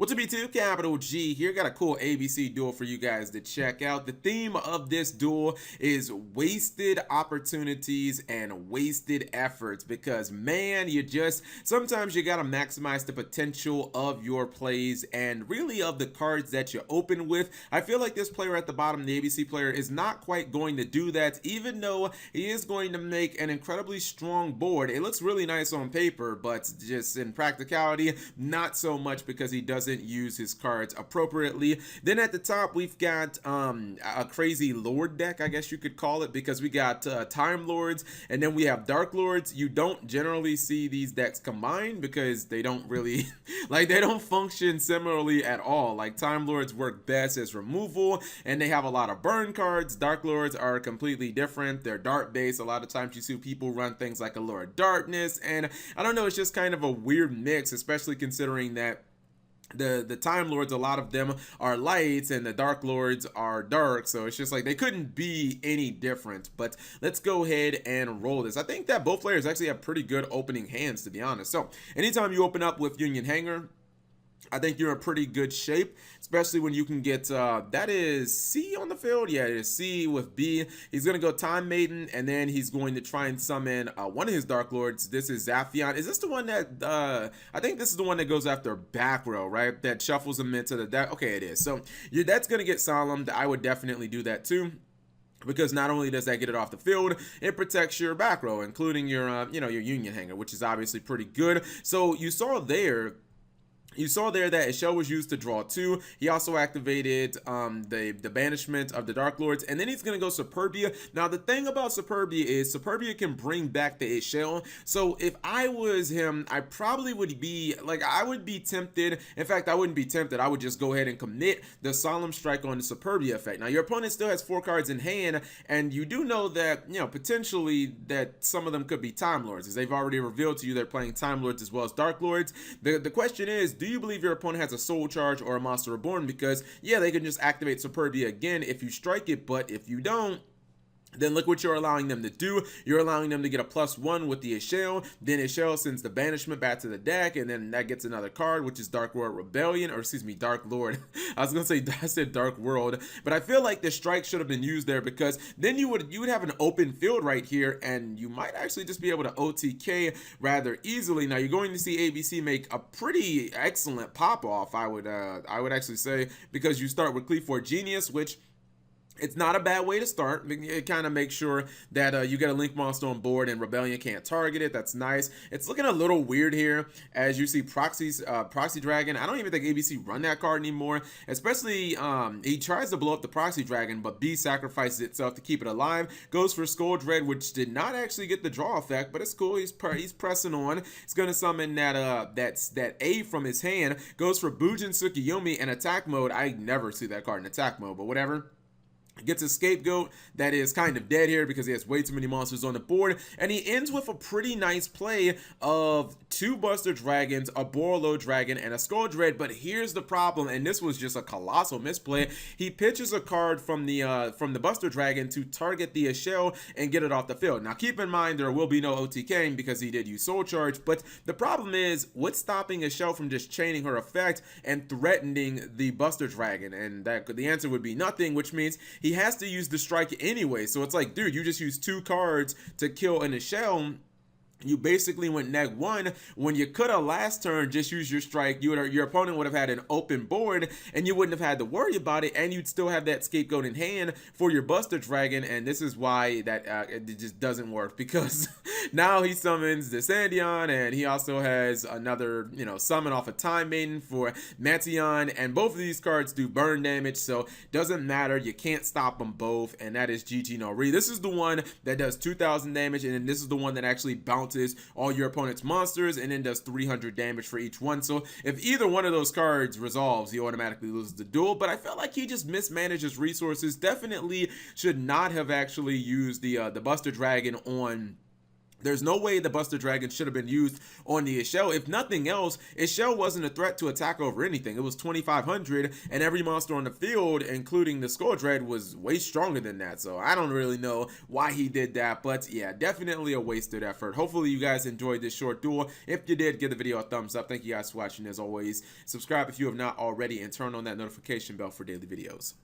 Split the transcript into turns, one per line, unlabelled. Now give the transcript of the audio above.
What's up, YouTube? Capital G here. Got a cool ABC duel for you guys to check out. The theme of this duel is wasted opportunities and wasted efforts because, man, sometimes you gotta maximize the potential of your plays and really of the cards that you open with. I feel like this player at the bottom, the ABC player, is not quite going to do that, even though he is going to make an incredibly strong board. It looks really nice on paper, but just in practicality, not so much because he doesn't use his cards appropriately. Then at the top we've got a crazy lord deck, I guess you could call it, because we got time lords and then we have dark lords. You don't generally see these decks combined because they don't really they don't function similarly at all. Like, time lords work best as removal and they have a lot of burn cards. Dark lords are completely different. They're dart based. A lot of times you see people run things like a Lord of Darkness, and I don't know, it's just kind of a weird mix, especially considering that the time lords, a lot of them are lights and the dark lords are dark, so it's just like they couldn't be any different. But let's go ahead and roll this. I think that both players actually have pretty good opening hands, to be honest. So anytime you open up with Union Hanger, I think you're in pretty good shape, especially when you can get, that is C on the field. Yeah, it is C with B. He's going to go Time Maiden, and then he's going to try and summon one of his Dark Lords. This is Zaphion. Is this the one that, I think this is the one that goes after back row, right? That shuffles him into the deck. Okay, it is. So that's going to get solemned. I would definitely do that too, because not only does that get it off the field, it protects your back row, including your, your Union Hanger, which is obviously pretty good. So you saw there that Ishel was used to draw 2. He also activated the banishment of the Dark Lords, and then he's going to go Superbia. Now, the thing about Superbia is Superbia can bring back the Ishel. So if I was him, I probably would be, I would be tempted. In fact, I wouldn't be tempted. I would just go ahead and commit the Solemn Strike on the Superbia effect. Now, your opponent still has 4 cards in hand, and you do know that, potentially that some of them could be Time Lords, as they've already revealed to you they're playing Time Lords as well as Dark Lords. The question is, do you believe your opponent has a Soul Charge or a Monster Reborn? Because, yeah, they can just activate Superbia again if you strike it, but if you don't, then look what you're allowing them to do. You're allowing them to get a +1 with the Ishel. Then Ishel sends the banishment back to the deck, and then that gets another card, which is Dark World Rebellion, or excuse me, Dark Lord. I was gonna say, I said Dark World, but I feel like the strike should have been used there, because then you would have an open field right here, and you might actually just be able to OTK rather easily. Now you're going to see ABC make a pretty excellent pop off, I would actually say, because you start with Cleave Genius, which, it's not a bad way to start. It kind of makes sure that you get a Link monster on board and Rebellion can't target it. That's nice. It's looking a little weird here as you see Proxy Dragon. I don't even think ABC run that card anymore, especially he tries to blow up the Proxy Dragon, but B sacrifices itself to keep it alive. Goes for SkullDread, which did not actually get the draw effect, but it's cool. He's pressing on. He's going to summon that A from his hand. Goes for Bujin Tsukiyomi in attack mode. I never see that card in attack mode, but whatever. Gets a Scapegoat that is kind of dead here because he has way too many monsters on the board, and he ends with a pretty nice play of 2 Buster Dragons, a Borreload Dragon, and a SkullDread. But here's the problem, and this was just a colossal misplay. He pitches a card from the Buster Dragon to target the Ishel and get it off the field. Now keep in mind there will be no OTKing because he did use Soul Charge, but the problem is, what's stopping Ishel from just chaining her effect and threatening the Buster Dragon? And the answer would be nothing, which means he has to use the strike anyway. So it's like, dude, you just used 2 cards to kill an Ishel. You basically went -1 when you could have last turn just use your strike. Your opponent would have had an open board and you wouldn't have had to worry about it, and you'd still have that Scapegoat in hand for your Buster Dragon. And this is why that it just doesn't work, because now he summons the Sandion, and he also has another summon off a Time Maiden for Mantion, and both of these cards do burn damage, so doesn't matter. You can't stop them both, and that is GG no Re. This is the one that does 2,000 damage, and then this is the one that actually bounces all your opponent's monsters and then does 300 damage for each one. So if either one of those cards resolves, he automatically loses the duel. But I felt like he just mismanaged resources. Definitely should not have actually used the Buster Dragon on There's no way the Buster Dragon should have been used on the Ishel. If nothing else, Ishel wasn't a threat to attack over anything. It was 2,500, and every monster on the field, including the SkullDread, was way stronger than that. So I don't really know why he did that, but yeah, definitely a wasted effort. Hopefully you guys enjoyed this short duel. If you did, give the video a thumbs up. Thank you guys for watching as always. Subscribe if you have not already, and turn on that notification bell for daily videos.